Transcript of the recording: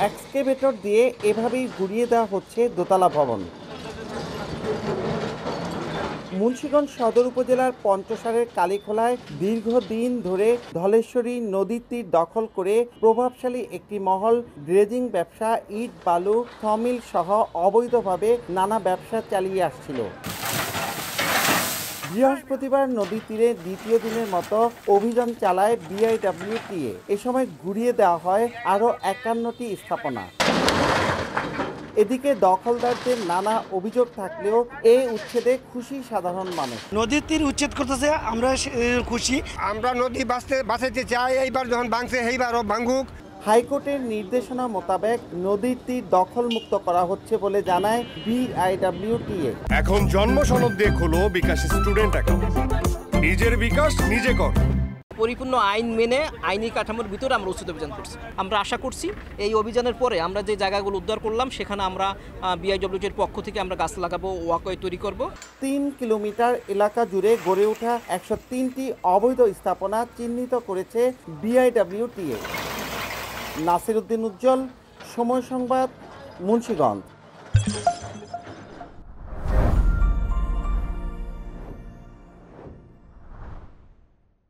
Excavator দিয়ে এভাবেই ঘুরিয়ে দেওয়া হচ্ছে দোতলা ভবন। মুন্সিগঞ্জ সদর উপজেলার পঞ্চসারের কালীখোলায় দীর্ঘদিন ধরে ধলেশ্বরী নদীর তীর দখল করে প্রভাবশালী একটি মহল ড্রেজিং ব্যবসা, ইট বালু সমিল সহ অবৈধভাবে নানা ব্যবসা চালিয়ে আসছিল। বৃহস্পতিবার নদী তীরে দ্বিতীয় দিনের মতো অভিযান চালায় বিআইডব্লিউটিএ। এ সময় ঘুরিয়ে দেওয়া হয় আরও 51টি স্থাপনা। এদিকে দখলদারদের নানা অভিযোগ থাকলেও এই উচ্ছেদে খুশি সাধারণ মানুষ। নদীর তীর উচ্ছেদ করতেছে, আমরা খুশি। আমরা নদী বাঁচাইতে চাই, এইবার যখন ভাঙছে এইবারও ভাঙুক। হাইকোর্টের নির্দেশনা মোতাবেক নদীর তীর দখলমুক্ত করা হচ্ছে বলে জানায় বিআইডব্লিউটিএ। এখন জন্ম সনদ দিয়ে খোলো বিকাশ স্টুডেন্ট অ্যাকাউন্ট। নিজের বিকাশ নিজে কর। পরিপূর্ণ আইন মেনে আইনি কাঠামোর ভিতরে আমরা উচ্ছেদ অভিযান করছি। আমরা আশা করছি এই অভিযানের পরে আমরা যে জায়গাগুলো উদ্ধার করলাম সেখানে আমরা বিআইডব্লিউটির পক্ষ থেকে আমরা গাছ লাগাবো, ওয়াকওয়ে তৈরি করব। 3 কিলোমিটার এলাকা জুড়ে গড়ে ওঠা 103টি অবৈধ স্থাপনা চিহ্নিত করেছে বিআইডব্লিউটিএ। নাসির উদ্দিন উজ্জ্বল, সময় সংবাদ, মুন্সিগঞ্জ।